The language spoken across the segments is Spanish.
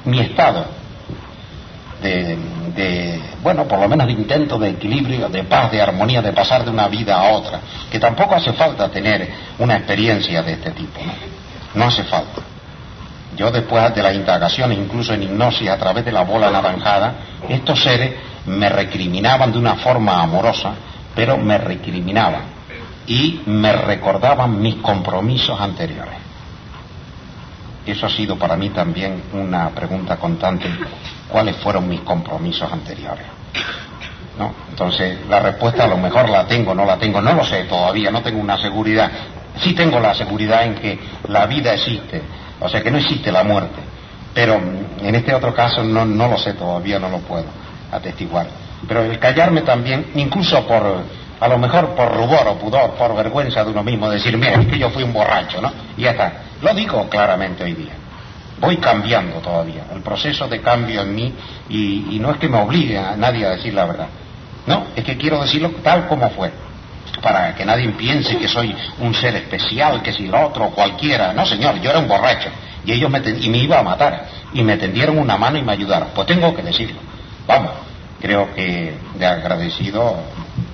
mi estado bueno, por lo menos de intento de equilibrio, de paz, de armonía, de pasar de una vida a otra, que tampoco hace falta tener una experiencia de este tipo, no hace falta. Yo, después de las indagaciones, incluso en hipnosis a través de la bola anaranjada, estos seres me recriminaban de una forma amorosa, pero me recriminaban y me recordaban mis compromisos anteriores. Eso ha sido para mí también una pregunta constante: ¿cuáles fueron mis compromisos anteriores? ¿No? Entonces, la respuesta a lo mejor la tengo, no la tengo, no lo sé todavía, no tengo una seguridad. Sí tengo la seguridad en que la vida existe, o sea que no existe la muerte, pero en este otro caso no lo sé todavía, no lo puedo atestiguar. Pero el callarme también, incluso a lo mejor por rubor o pudor, por vergüenza de uno mismo, decir, mira, es que yo fui un borracho, ¿no? Y ya está. Lo digo claramente hoy día. Voy cambiando todavía, el proceso de cambio en mí, y no es que me obligue a nadie a decir la verdad. No, es que quiero decirlo tal como fue, para que nadie piense que soy un ser especial, que si lo otro, cualquiera. No, señor, yo era un borracho, y ellos me iba a matar, y me tendieron una mano y me ayudaron. Pues tengo que decirlo. Vamos, creo que de agradecido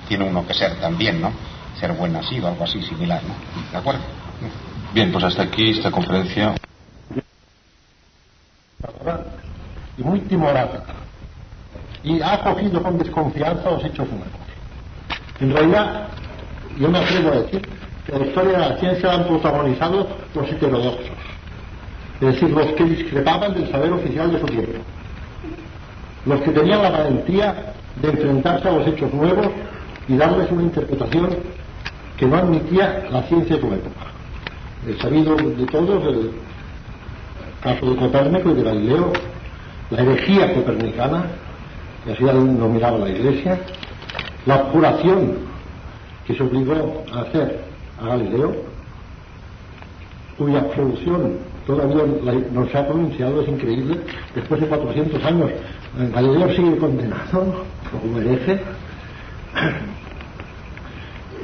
tiene uno que ser también, ¿no? Ser buen nacido, algo así similar, ¿no? ¿De acuerdo? Bien, pues hasta aquí esta conferencia. Y muy timorata, y ha acogido con desconfianza los hechos nuevos. En realidad, yo me atrevo a decir que la historia de la ciencia la han protagonizado los heterodoxos, es decir, los que discrepaban del saber oficial de su tiempo, los que tenían la valentía de enfrentarse a los hechos nuevos y darles una interpretación que no admitía la ciencia de su época. El sabido de todos, el caso de Copérnico y de Galileo, la herejía copernicana, que así lo miraba la Iglesia, la abjuración que se obligó a hacer a Galileo, cuya absolución todavía no se ha pronunciado, es increíble, después de 400 años. Galileo sigue condenado como hereje,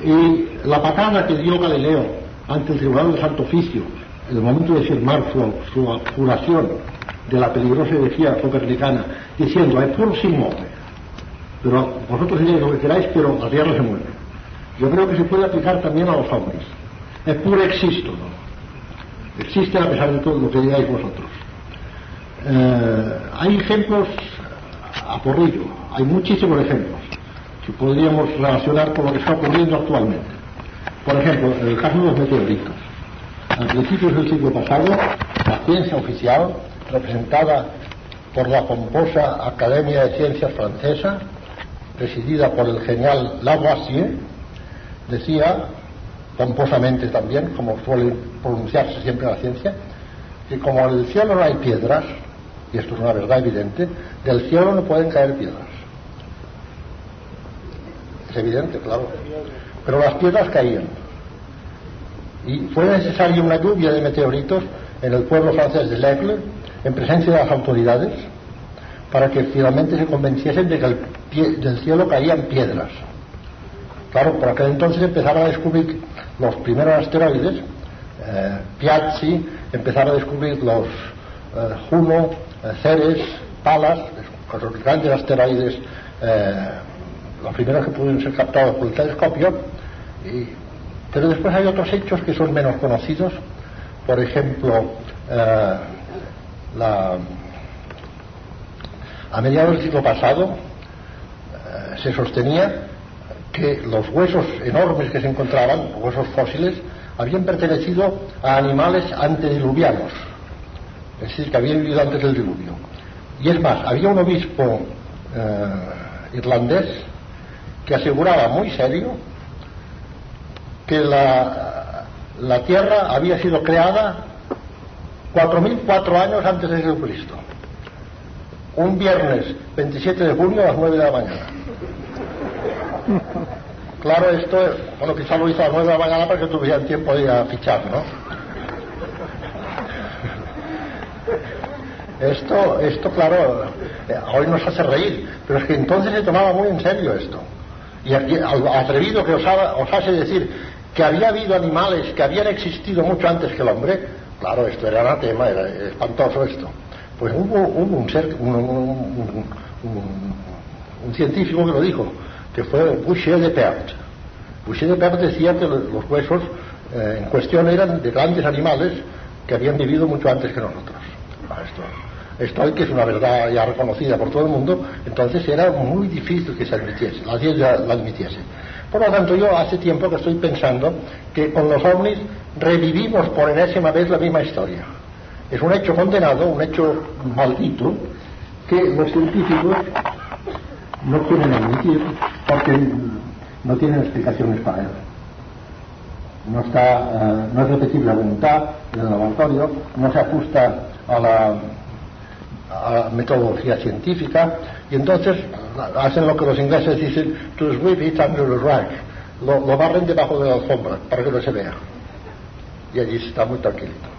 y la patada que dio Galileo ante el Tribunal del Santo Oficio en el momento de firmar su abjuración de la peligrosa herejía copernicana, diciendo "è pur si muove", pero vosotros diréis lo que queráis, pero la Tierra se mueve. Yo creo que se puede aplicar también a los ovnis. "È pur existono", existen a pesar de todo lo que digáis vosotros. Hay ejemplos a porrillo, hay muchísimos ejemplos que podríamos relacionar con lo que está ocurriendo actualmente. Por ejemplo, en el caso de los meteoritos. A principios del siglo pasado, la ciencia oficial, representada por la pomposa Academia de Ciencias francesa, presidida por el genial Lavoisier, decía, pomposamente también, como suele pronunciarse siempre la ciencia, que como en el cielo no hay piedras, y esto es una verdad evidente, del cielo no pueden caer piedras. Es evidente, claro. Pero las piedras caían. Y fue necesaria una lluvia de meteoritos en el pueblo francés de L'Aigle, en presencia de las autoridades, para que finalmente se convenciesen de que del cielo caían piedras. Claro, por aquel entonces empezaron a descubrir los primeros asteroides. Piazzi empezaba a descubrir los Juno, Ceres, Pallas, los grandes asteroides, los primeros que pudieron ser captados por el telescopio. Pero después hay otros hechos que son menos conocidos. Por ejemplo, a mediados del siglo pasado se sostenía que los huesos enormes que se encontraban, huesos fósiles, habían pertenecido a animales antediluvianos, es decir, que habían vivido antes del diluvio. Y es más, había un obispo irlandés que aseguraba muy serio que la Tierra había sido creada 4004 años antes de Jesucristo, un viernes 27 de junio a las 9 de la mañana. Claro, esto, bueno, quizá lo hizo a las 9 de la mañana para que tuvieran tiempo de ir a fichar, ¿no? Esto claro, hoy nos hace reír, pero es que entonces se tomaba muy en serio esto. Y atrevido que osase decir que había habido animales que habían existido mucho antes que el hombre, claro, esto era anatema, era espantoso esto. Pues hubo un científico que lo dijo, que fue Boucher de Perthes. Boucher de Perthes decía que los huesos en cuestión eran de grandes animales que habían vivido mucho antes que nosotros. Esto que es una verdad ya reconocida por todo el mundo, entonces era muy difícil que se admitiese, la ciencia la admitiese. Por lo tanto, yo hace tiempo que estoy pensando que con los ovnis revivimos por enésima vez la misma historia. Es un hecho condenado, un hecho maldito, que los científicos no quieren admitir porque no tienen explicaciones para él. No es repetible la voluntad en el laboratorio, no se ajusta a la metodología científica, y entonces hacen lo que los ingleses dicen, to sweep it under the rug, lo barren debajo de la alfombra para que no se vea, y allí está muy tranquilito.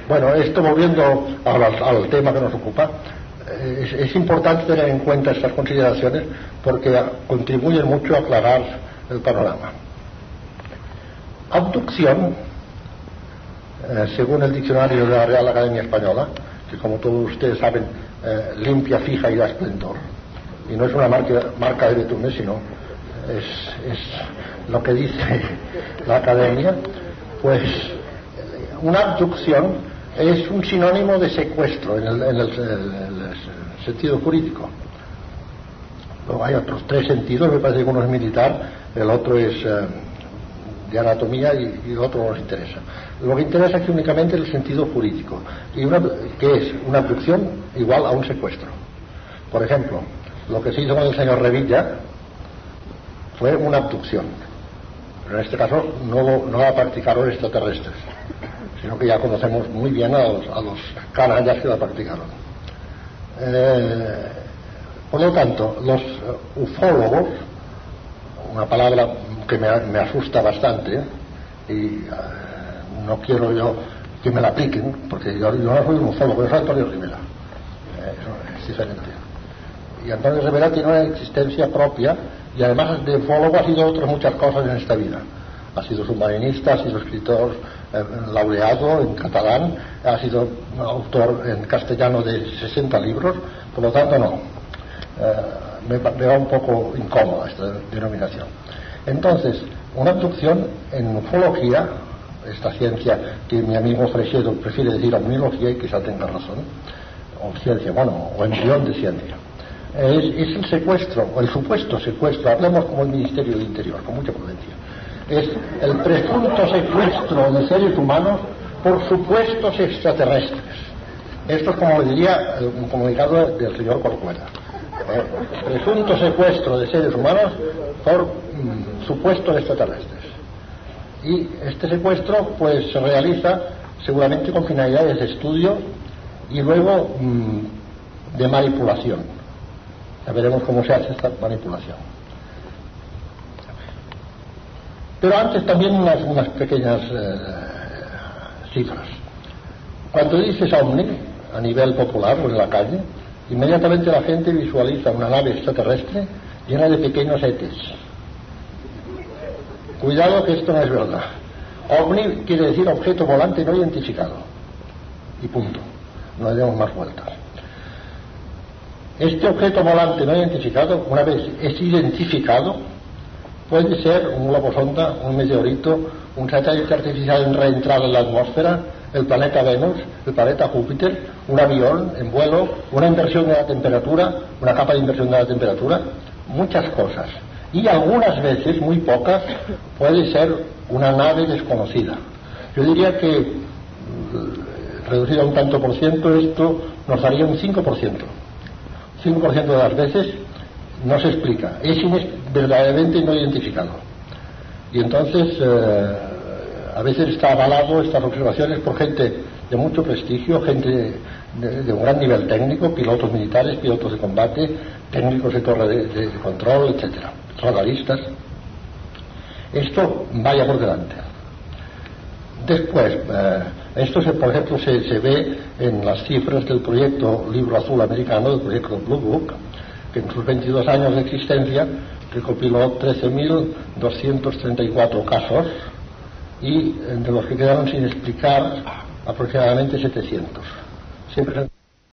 Bueno, esto volviendo al tema que nos ocupa, es importante tener en cuenta estas consideraciones porque contribuyen mucho a aclarar el panorama. Abducción, según el diccionario de la Real Academia Española, que como todos ustedes saben, limpia, fija y da esplendor, y no es una marca de betumes, sino es lo que dice la Academia, pues una abducción es un sinónimo de secuestro en el sentido jurídico. Luego hay otros 3 sentidos, me parece que uno es militar, el otro es de anatomía y el otro no nos interesa. Lo que interesa aquí únicamente es el sentido jurídico, que es una abducción igual a un secuestro. Por ejemplo, lo que se hizo con el señor Revilla fue una abducción, pero en este caso no la practicaron extraterrestres, sino que ya conocemos muy bien a los canallas que la practicaron. Por lo tanto, los ufólogos, una palabra que me asusta bastante, y no quiero yo que me la apliquen, porque yo no soy un ufólogo, yo soy Antonio Rivera, es diferente. Y Antonio Rivera tiene una existencia propia, y además de ufólogo ha sido otras muchas cosas en esta vida. Ha sido submarinista, ha sido escritor laureado en catalán, ha sido autor en castellano de 60 libros, por lo tanto no. Me va un poco incómoda esta denominación. Entonces, una abducción en ufología, esta ciencia que mi amigo Freixedo prefiere decir omnilogía, y quizá tenga razón, o ciencia, bueno, o embrión de ciencia, es el secuestro, o el supuesto secuestro, hablemos como el Ministerio del Interior, con mucha prudencia, es el presunto secuestro de seres humanos por supuestos extraterrestres. Esto es como diría un comunicado del señor Corcuera. Presunto secuestro de seres humanos por supuestos extraterrestres. Y este secuestro pues se realiza seguramente con finalidades de estudio y luego de manipulación. Ya veremos cómo se hace esta manipulación. Pero antes también unas pequeñas cifras. Cuando dices ovni a nivel popular o en la calle, inmediatamente la gente visualiza una nave extraterrestre llena de pequeños ETs. Cuidado que esto no es verdad. OVNI quiere decir objeto volante no identificado. Y punto. No le demos más vueltas. Este objeto volante no identificado, una vez es identificado, puede ser un globo sonda, un meteorito, un satélite artificial en reentrada en la atmósfera, el planeta Venus, el planeta Júpiter, un avión en vuelo, una inversión de la temperatura, una capa de inversión de la temperatura, muchas cosas. Y algunas veces, muy pocas, puede ser una nave desconocida. Yo diría que, reducido a un tanto por ciento, esto nos daría un 5%. 5% de las veces no se explica, es verdaderamente no identificado. Y entonces, a veces está avalado estas observaciones por gente de mucho prestigio, gente de un gran nivel técnico, pilotos militares, pilotos de combate, técnicos de torre de control, etcétera, radaristas. Esto vaya por delante. Después, esto por ejemplo se ve en las cifras del proyecto Libro Azul americano, del proyecto Blue Book, que en sus 22 años de existencia recopiló 13.234 casos y de los que quedaron sin explicar aproximadamente 700. se presentó.